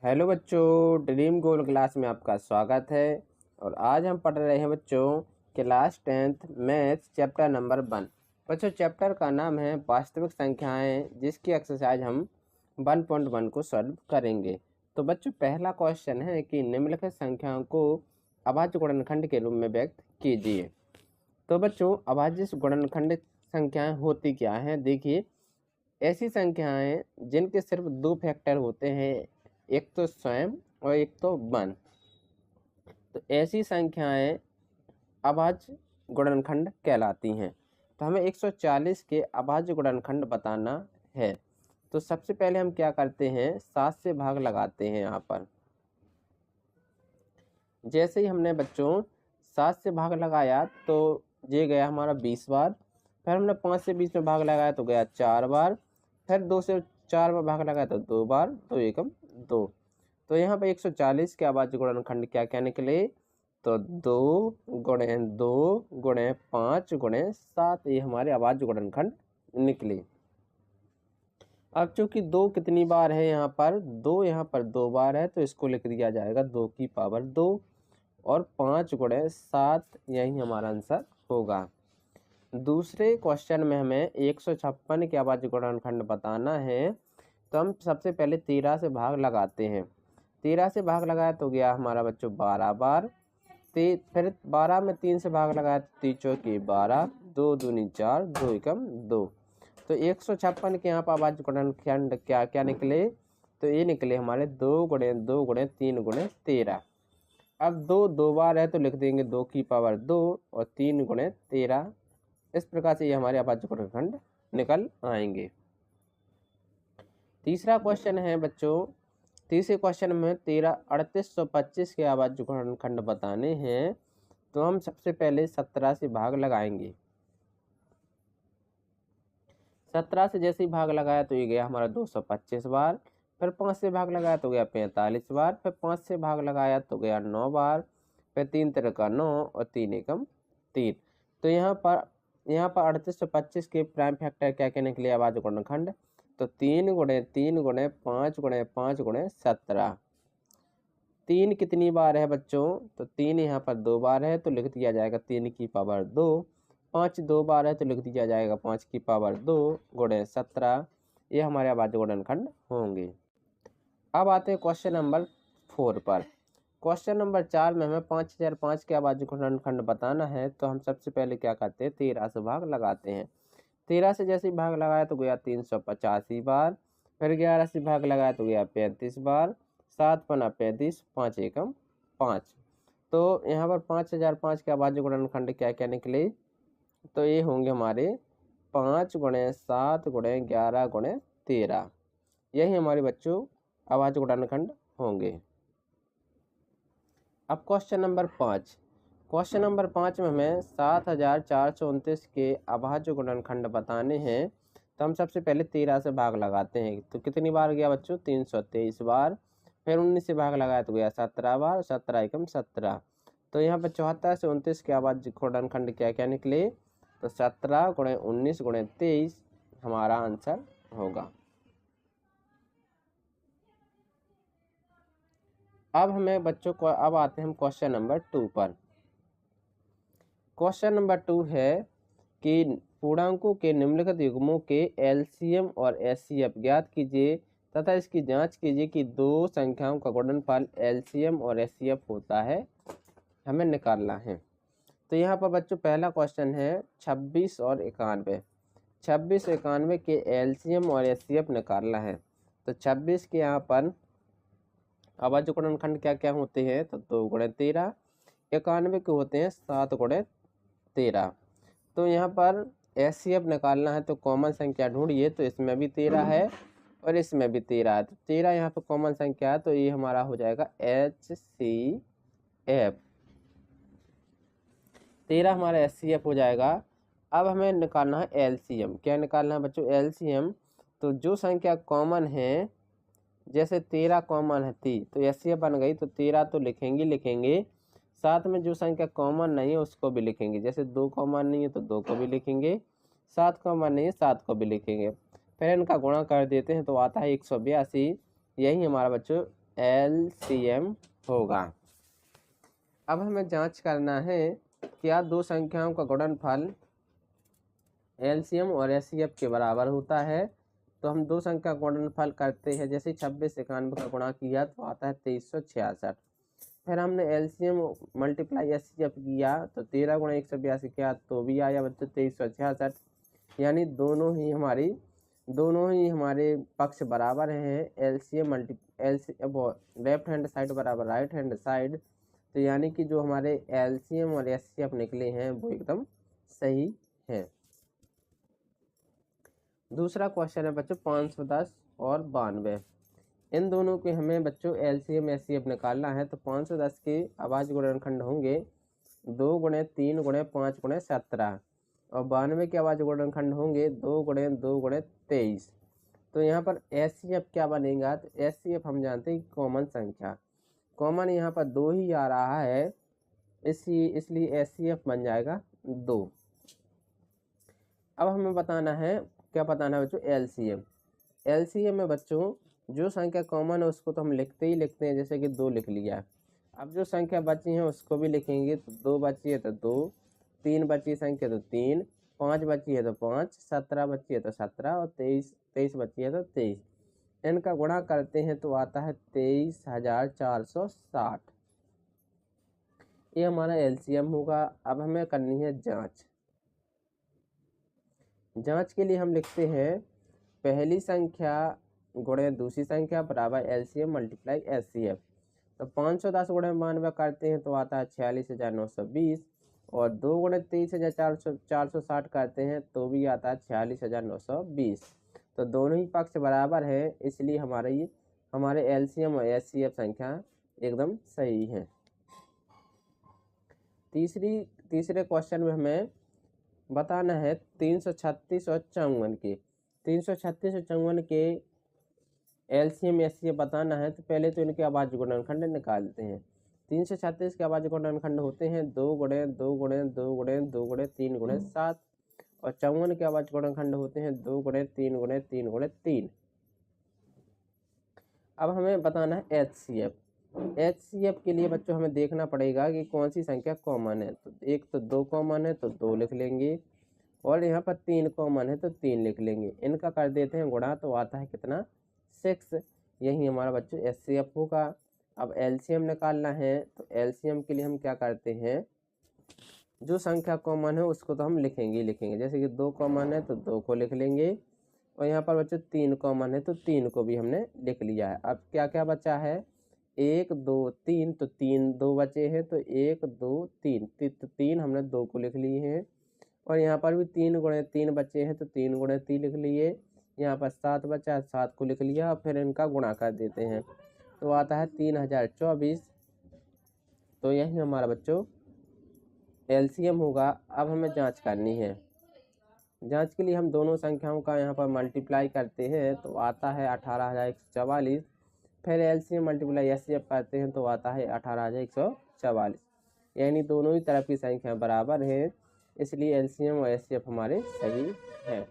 Hello बच्चों, dream गोल class में आपका स्वागत है। और आज हम पढ़ रहे हैं बच्चों class 10th maths chapter number 1। बच्चों चैप्टर का नाम है वास्तविक संख्याएं, जिसकी एक्सरसाइज हम 1.1 को सॉल्व करेंगे। तो बच्चों पहला क्वेश्चन है कि निम्नलिखित संख्याओं को अभाज्य गुणनखंड के रूप में व्यक्त कीजिए। तो बच्चों अभाज्य गुणनखंड संख्याएं होती क्या हैं? देखिए, ऐसी संख्याएं जिनके सिर्फ दो फैक्टर होते हैं, एक तो स्वयं और एक तो वन। तो ऐसी संख्याएं अभाज्य गुणनखंड कहलाती हैं। तो हमें 140 के अभाज्य गुणनखंड बताना है। तो सबसे पहले हम क्या करते हैं, 7 से भाग लगाते हैं। यहाँ पर जैसे ही हमने बच्चों 7 से भाग लगाया तो ये गया हमारा 20 बार। फिर हमने 5 से 20 में भाग लगाया तो गया 4 बार। फिर 2 से 4 में भाग लगाया तो 2 बार, 2 एकम 2। तो यहाँ पे 140 के अभाज्य गुणनखंड क्या क्या निकले? तो 2 गुणे 2 गुणे 5 गुणे 7, ये हमारे अभाज्य गुणनखंड निकले। अब चूंकि 2 कितनी बार है, यहाँ पर 2, यहाँ पर 2 बार है, तो इसको लिख दिया जाएगा 2 की पावर 2। और 5 गुणे 7, यही हमारा आंसर होगा। दूसरे क्वेश्चन में हमें 156 के अभाज्य गुणनखंड बताना है। तो हम सबसे पहले 13 से भाग लगाते हैं। 13 से भाग लगाया तो गया हमारा बच्चों 12 बार। फिर 12 में 3 से भाग लगाया तो 3 चौके 12, 2 दूनी 4, 2 एकम 2। तो 156 के यहाँ पर अभाज्य गुणनखंड क्या क्या निकले? तो ये निकले हमारे 2 गुणे 2 गुणे 3 गुणे 13। अब 2 2 बार है तो लिख देंगे 2 की पावर 2 और 3 गुणे 13। इस प्रकार से ये हमारे अभाज्य गुणनखंड निकल आएंगे। तीसरा क्वेश्चन है बच्चों, तीसरे क्वेश्चन में 3825 के अभाज्य गुणनखंड बताने हैं। तो हम सबसे पहले 17 से भाग लगाएंगे। 17 से जैसे ही भाग लगाया तो ये गया हमारा 225 बार। फिर 5 से भाग लगाया तो गया 45 बार। फिर 5 से भाग लगाया तो गया 9 बार। फिर 3 तिर का 9 और 3 एकम 3। तो यहाँ पर 3825 के प्राइम फैक्टर क्या क्या निकले अभाज्य गुणनखंड? तो 3 गुणे 3 गुणे 5 गुणे 5 गुणे 17। 3 कितनी बार है बच्चों? तो 3 यहाँ पर 2 बार है, तो लिख दिया जाएगा 3 की पावर 2। 5 2 बार है तो लिख दिया जाएगा 5 की पावर 2 गुणे 17। ये हमारे अभाज्य गुणनखंड होंगे। अब आते हैं क्वेश्चन नंबर 4 पर। क्वेश्चन नंबर 4 में हमें 5005 के अभाज्य गुणनखंड बताना है। तो हम सबसे पहले क्या करते हैं, 13 से भाग लगाते हैं। 13 से जैसे ही भाग लगाया तो गया 385 बार। फिर 11 से भाग लगाया तो गया 35 बार। 7 पना 35, 5 एकम 5। तो यहाँ पर 5005 के अभाज्य गुणनखंड क्या क्या निकले? तो ये होंगे हमारे 5 गुणे 7 गुणे 11 गुणे 13। यही हमारे बच्चों अभाज्य गुणनखंड होंगे। अब क्वेश्चन नंबर 5। क्वेश्चन नंबर 5 में हमें 7429 के अभाज्य गुणनखंड बताने हैं। तो हम सबसे पहले 13 से भाग लगाते हैं। तो कितनी बार गया बच्चों? 323 बार। फिर 19 से भाग लगाया तो गया 17 बार। 17 एकम 17। तो यहाँ पर 74 से 29 के अभाज्य गुणनखंड क्या क्या निकले? तो 17 गुणे 19 गुणे 23 हमारा आंसर होगा। अब हमें बच्चों को अब आते हैं हम क्वेश्चन नंबर 2 पर। क्वेश्चन नंबर 2 है कि पूर्णांकों के निम्नलिखित युग्मों के एलसीएम और एचसीएफ ज्ञात कीजिए तथा इसकी जांच कीजिए कि दो संख्याओं का गुणनफल एलसीएम और एचसीएफ होता है, हमें निकालना है। तो यहाँ पर बच्चों पहला क्वेश्चन है 26 और 91। 26 और 91 के एलसीएम और एचसीएफ निकालना है। तो 26 के यहाँ पर अभाज्य गुणनखंड क्या क्या होते हैं? तो 2 गुणे 13। 91 के होते हैं 7 गुणे 13। तो यहाँ पर एचसीएफ निकालना है तो कॉमन संख्या ढूंढिए। तो इसमें भी 13 है और इसमें भी 13 है। तो 13 यहाँ पे कॉमन संख्या है, तो ये हमारा हो जाएगा HCF। 13 हमारा HCF हो जाएगा। अब हमें निकालना है एलसीएम। क्या निकालना है बच्चों? एलसीएम। तो जो संख्या कॉमन है, जैसे 13 कॉमन है थी तो एचसीएफ बन गई, तो 13 तो लिखेंगे। साथ में जो संख्या कॉमन नहीं है उसको भी लिखेंगे। जैसे 2 कॉमन नहीं है तो 2 को भी लिखेंगे। 7 कॉमन नहीं है 7 को भी लिखेंगे। फिर इनका गुणा कर देते हैं तो आता है 182। यही हमारा बच्चों LCM होगा। अब हमें जांच करना है क्या दो संख्याओं का गुणनफल LCM और HCF के बराबर होता है। तो हम दो संख्या गुणनफल करते हैं, जैसे 26 91 का गुणा किया तो आता है 2366। फिर हमने LCM मल्टीप्लाई HCF किया तो 13 गुणा 182 किया तो भी आया बच्चों 2366। यानी दोनों ही हमारे पक्ष बराबर हैं। LCM लेफ्ट हैंड साइड बराबर राइट हैंड साइड, तो यानी कि जो हमारे LCM और HCF निकले हैं वो एकदम सही है। दूसरा क्वेश्चन है बच्चों 510 और 92। इन दोनों के हमें बच्चों LCM HCF निकालना है। तो 510 के अभाज्य गुणनखंड होंगे 2 गुणे 3 गुणे 5 गुणे 17 और 92 के अभाज्य गुणनखंड होंगे 2 गुणे 2 गुणे 23। तो यहाँ पर HCF क्या बनेगा, तो HCF हम जानते हैं कॉमन संख्या, कॉमन यहाँ पर 2 ही आ रहा है, इसलिए HCF बन जाएगा 2। अब हमें बताना है, क्या बताना है बच्चों, LCM में बच्चों जो संख्या कॉमन है उसको तो हम लिखते हैं, जैसे कि 2 लिख लिया। अब जो संख्या बची है उसको भी लिखेंगे, तो 2 बची है तो 2, 3 बची संख्या तो 3, 5 बची है तो 5, 17 बची है तो 17 और 23 बची है तो 23। इनका गुणा करते हैं तो आता है 23,460। ये हमारा LCM होगा। अब हमें करनी है जांच। जांच के लिए हम लिखते हैं पहली संख्या गुणे दूसरी संख्या बराबर LCM मल्टीप्लाई HCF। तो 510 गुणे 92 करते हैं तो आता है 46,920 और 2 गुणे 23,460 करते हैं तो भी आता है 46,920। तो दोनों ही पक्ष बराबर है, इसलिए हमारे LCM और HCF संख्या एकदम सही है। तीसरे क्वेश्चन में हमें बताना है 336 और 54 के। 336 और 54 के LCM HCF बताना है, तो पहले तो इनके अभाज्य गुणनखंड निकालते हैं। 336 के अभाज्य गुणनखंड होते हैं 2 गुणे 2 गुणे 2 गुणे 2 गुणे 3 गुणे 7 और 54 के अभाज्य गुणनखंड होते हैं 2 गुणे 3 गुणे 3 गुणे 3। अब हमें बताना है HCF के लिए बच्चों हमें देखना पड़ेगा कि कौन सी संख्या कॉमन है। तो एक तो 2 कॉमन है तो 2 लिख लेंगे और यहाँ पर 3 कॉमन है तो 3 लिख लेंगे। इनका कर देते हैं गुणा तो आता है कितना, 6। यही हमारा बच्चों HCF होगा। अब LCM निकालना है, तो LCM के लिए हम क्या करते हैं, जो संख्या कॉमन है उसको तो हम लिखेंगे। जैसे कि 2 कॉमन है तो 2 को लिख लेंगे और यहाँ पर बच्चों 3 कॉमन है तो 3 को भी हमने लिख लिया है। अब क्या क्या बचा है, 1 2 3, तो 3 2 बचे हैं तो 1 2 3, तो 3 हमने 2 को लिख लिए हैं और यहाँ पर भी 3 गुणे 3 बचे हैं तो 3 गुणे 3 लिख लिए। यहाँ पर 7 बचा है 7 को लिख लिया और फिर इनका गुणा कर देते हैं तो आता है 3024। तो यही हमारा बच्चों LCM होगा। अब हमें जांच करनी है। जांच के लिए हम दोनों संख्याओं का यहाँ पर मल्टीप्लाई करते हैं तो आता है 18,144। फिर LCM मल्टीप्लाई HCF करते हैं तो आता है 18,144। यानी दोनों ही तरफ की संख्या बराबर है, इसलिए LCM और HCF हमारे सही है।